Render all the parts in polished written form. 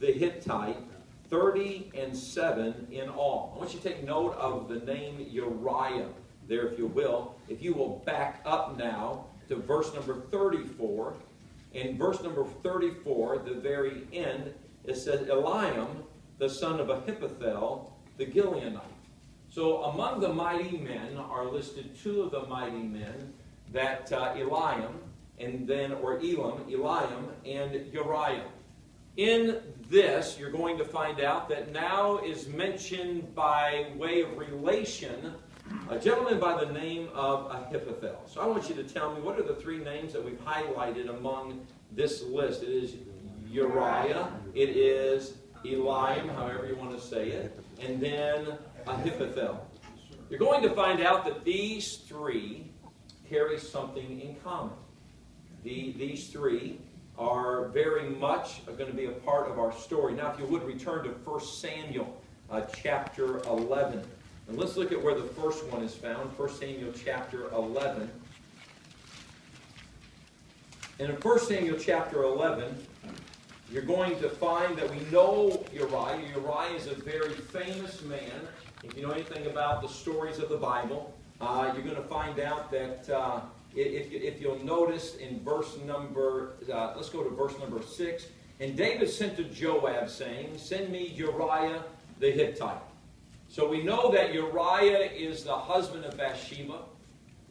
the Hittite, 30 and 7 in all. I want you to take note of the name Uriah there, if you will. If you will back up now to verse number 34. In verse number 34, the very end, it says, Eliam, the son of Ahithophel, the Gileonite. So among the mighty men are listed two of the mighty men, that Eliam, and then, or Eliam and Uriah. In this, you're going to find out that now is mentioned by way of relation a gentleman by the name of Ahithophel. So I want you to tell me, what are the three names that we've highlighted among this list? It is Uriah, it is Eliam, however you want to say it, and then Ahithophel. You're going to find out that these three carry something in common. These three are very much going to be a part of our story. Now, if you would return to 1 Samuel chapter 11. And let's look at where the first one is found, 1 Samuel chapter 11. And in 1 Samuel chapter 11, you're going to find that we know Uriah. Uriah is a very famous man. If you know anything about the stories of the Bible, you're going to find out that if you'll notice in verse number, let's go to verse number 6. And David sent to Joab, saying, Send me Uriah the Hittite. So we know that Uriah is the husband of Bathsheba.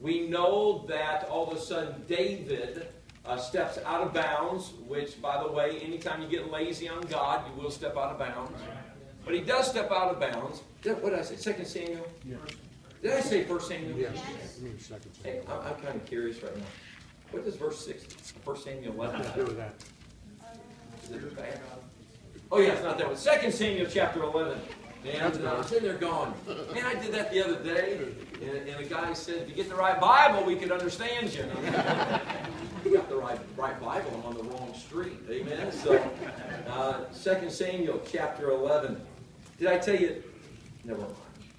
We know that all of a sudden David steps out of bounds, which, by the way, anytime you get lazy on God, you will step out of bounds. But he does step out of bounds. What did I say? 2 Samuel? Yeah. Did I say 1 Samuel? Yes. Hey, I'm kind of curious right now. What does verse 6, 1 Samuel 11 have to do with that? Is it bad? Oh, yeah, it's not that one. 2 Samuel chapter 11. And I was sitting there going, man, I did that the other day. And a guy said, if you get the right Bible, we could understand you. You got the right Bible. I'm on the wrong street. Amen. So, 2 Samuel chapter 11. Did I tell you? Never mind.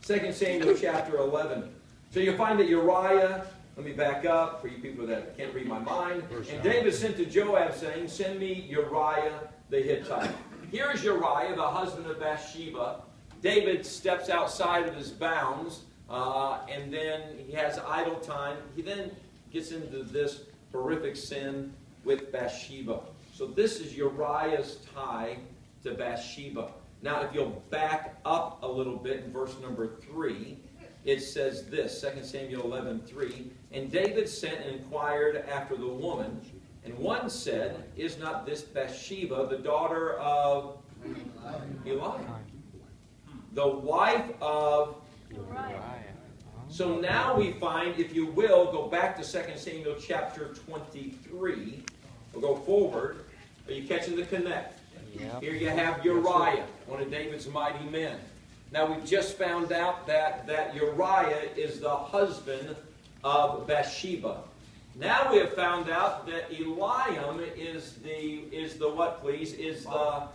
2 Samuel chapter 11. So you'll find that Uriah, let me back up for you people that can't read my mind. And David sent to Joab, saying, Send me Uriah the Hittite. Here is Uriah, the husband of Bathsheba. David steps outside of his bounds, and then he has idle time. He then gets into this horrific sin with Bathsheba. So this is Uriah's tie to Bathsheba. Now, if you'll back up a little bit in verse number 3, it says this, 2 Samuel 11:3, And David sent and inquired after the woman, and one said, Is not this Bathsheba the daughter of Eliam, the wife of Uriah? So now we find, if you will, go back to 2 Samuel chapter 23. We'll go forward. Are you catching the connect? Yep. Here you have Uriah, one of David's mighty men. Now we've just found out that Uriah is the husband of Bathsheba. Now we have found out that Eliam is the what, please? Is the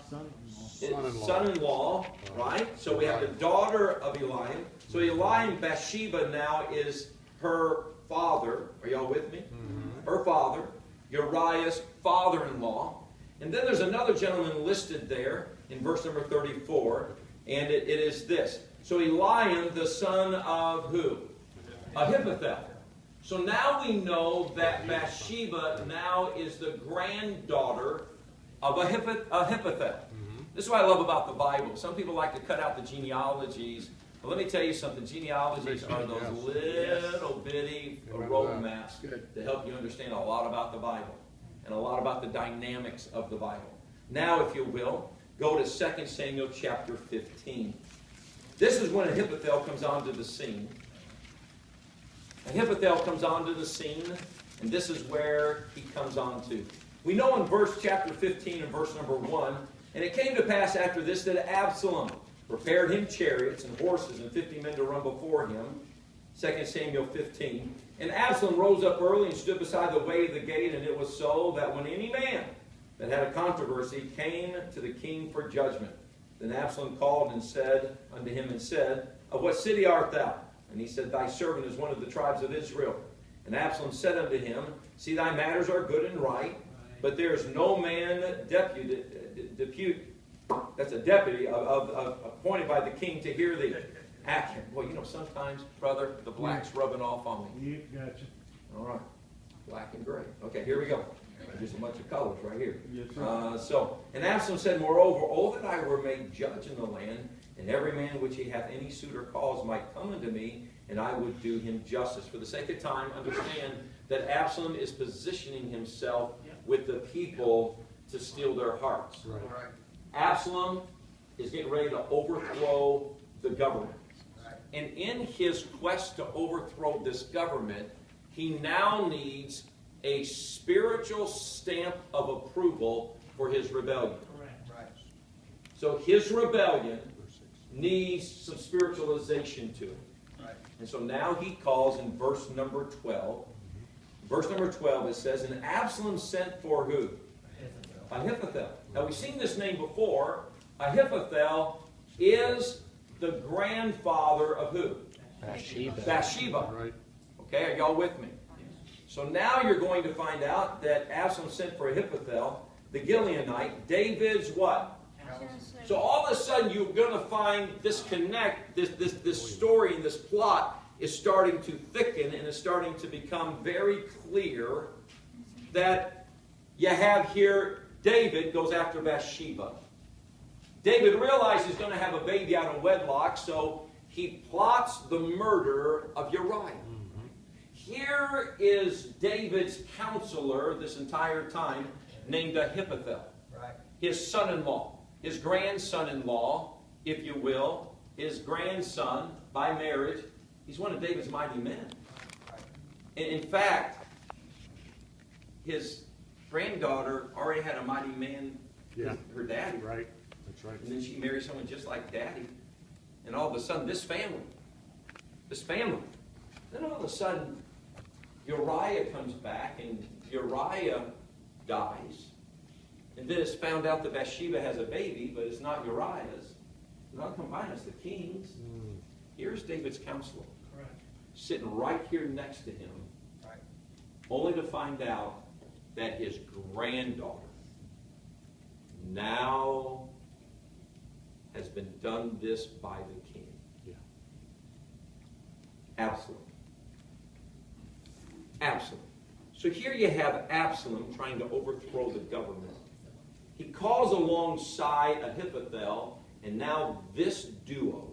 son-in-law, right? So we have the daughter of Eliam. So Eliam, Bathsheba now is her father. Are y'all with me? Mm-hmm. Her father, Uriah's father-in-law. And then there's another gentleman listed there in verse number 34, and it is this. So Eliam, the son of who? Ahithophel. So now we know that Bathsheba now is the granddaughter of Ahithophel. This is what I love about the Bible. Some people like to cut out the genealogies. But let me tell you something. Genealogies are those little bitty road maps to help you understand a lot about the Bible and a lot about the dynamics of the Bible. Now, if you will, go to 2 Samuel chapter 15. This is when Ahithophel comes onto the scene. Ahithophel comes onto the scene, and this is where he comes on to. We know in chapter 15 and verse number 1, And it came to pass after this that Absalom prepared him chariots and horses and 50 men to run before him. 2 Samuel 15. And Absalom rose up early and stood beside the way of the gate, and it was so that when any man that had a controversy came to the king for judgment, then Absalom called and said unto him and said, Of what city art thou? And he said, Thy servant is one of the tribes of Israel. And Absalom said unto him, See, thy matters are good and right, but there is no man That's a deputy appointed by the king to hear the action. Well, you know, sometimes, brother, the black's rubbing off on me. Yeah, gotcha. All right. Black and gray. Okay, here we go. Just a bunch of colors right here. Yes, sir. And Absalom said, Moreover, oh, that I were made judge in the land, and every man which he hath any suit or cause might come unto me, and I would do him justice. For the sake of time, understand that Absalom is positioning himself with the people to steal their hearts. Right. Absalom is getting ready to overthrow the government. And in his quest to overthrow this government, he now needs a spiritual stamp of approval for his rebellion. Right. So his rebellion needs some spiritualization to it. Right. And so now he calls in verse number 12. Verse number 12, it says, And Absalom sent for who? Ahithophel. Now we've seen this name before. Ahithophel is the grandfather of who? Bathsheba. Right. Okay, are y'all with me? So now you're going to find out that Absalom sent for Ahithophel, the Gileonite, David's what? So all of a sudden you're going to find this connect, this story and this plot is starting to thicken and is starting to become very clear that you have here David goes after Bathsheba. David realizes he's going to have a baby out of wedlock, so he plots the murder of Uriah. Here is David's counselor this entire time named Ahithophel. Right. His son-in-law, his grandson-in-law, if you will, his grandson by marriage. He's one of David's mighty men. Right. And in fact, his granddaughter already had a mighty man, her daddy. Right. That's right. And then she married someone just like daddy. And all of a sudden, this family, then all of a sudden, Uriah comes back, and Uriah dies. And then it's found out that Bathsheba has a baby, but it's not Uriah's. Not combined, it's the king's. Here's David's counselor. Correct. Sitting right here next to him, Right. only to find out that his granddaughter now has been done this by the king. Yeah. Absalom. So here you have Absalom trying to overthrow the government. He calls alongside Ahithophel, and now this duo,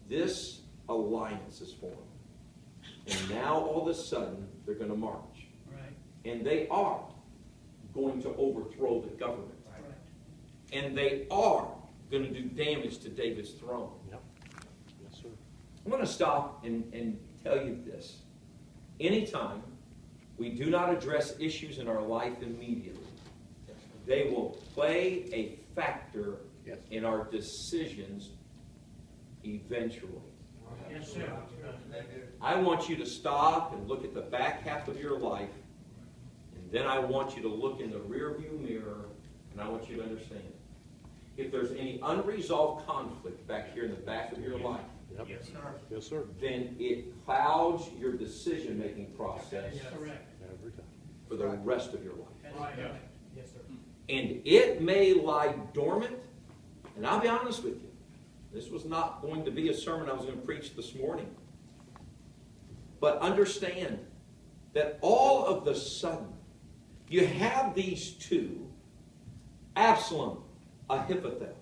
this alliance is formed. And now all of a sudden, they're going to march. Right. And they are going to overthrow the government. Right. And they are going to do damage to David's throne. Yep. Yes, sir. I'm going to stop and tell you this. Anytime we do not address issues in our life immediately, they will play a factor in our decisions eventually. Yes, sir. I want you to stop and look at the back half of your life, and then I want you to look in the rearview mirror, and I want you to understand. If there's any unresolved conflict back here in the back of your life, Yep. Yes, sir. Yes, sir. then it clouds your decision-making process Correct. Every time. for the rest of your life. Right. Yes, sir. And it may lie dormant, and I'll be honest with you, this was not going to be a sermon I was going to preach this morning. But understand that all of the sudden, you have these two, Absalom, Ahithophel.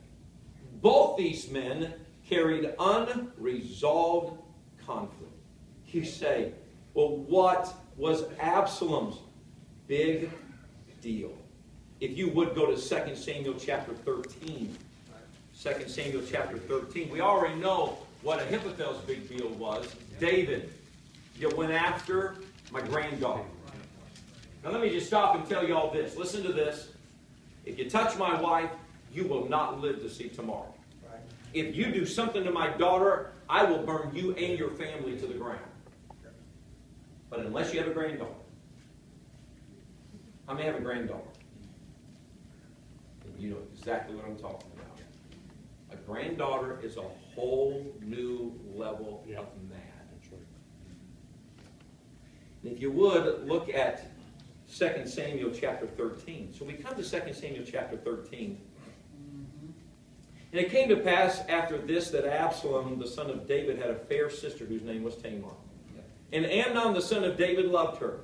Both these men carried unresolved conflict. You say, well, what was Absalom's big deal? If you would go to 2 Samuel chapter 13. 2 Samuel chapter 13. We already know what Ahithophel's big deal was. David, you went after my granddaughter. Now let me just stop and tell you all this. Listen to this. If you touch my wife, you will not live to see tomorrow. If you do something to my daughter, I will burn you and your family to the ground. But unless you have a granddaughter, I may have a granddaughter. And you know exactly what I'm talking about. A granddaughter is a whole new level of mad. That's right. And if you would, look at 2 Samuel chapter 13. So we come to 2 Samuel chapter 13. And it came to pass after this that Absalom, the son of David, had a fair sister whose name was Tamar. And Amnon, the son of David, loved her.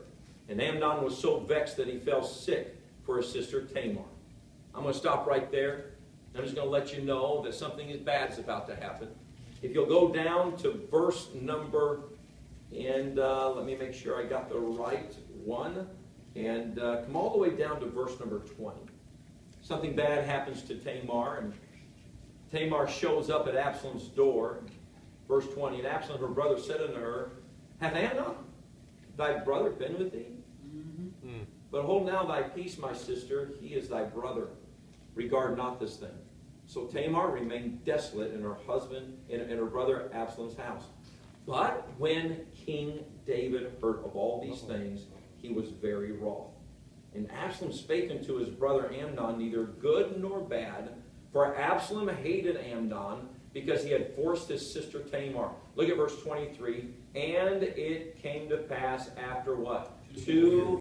And Amnon was so vexed that he fell sick for his sister Tamar. I'm going to stop right there. I'm just going to let you know that something bad is about to happen. If you'll go down to verse number, and let me make sure I got the right one, and come all the way down to verse number 20. Something bad happens to Tamar, and Tamar shows up at Absalom's door. Verse 20, and Absalom, her brother, said unto her, Hath Amnon, thy brother, been with thee? Mm-hmm. But hold now thy peace, my sister, he is thy brother. Regard not this thing. So Tamar remained desolate in her husband, in her brother Absalom's house. But when King David heard of all these things, he was very wroth. And Absalom spake unto his brother Amnon, neither good nor bad, for Absalom hated Amnon, because he had forced his sister Tamar. Look at verse 23. And it came to pass after what? 2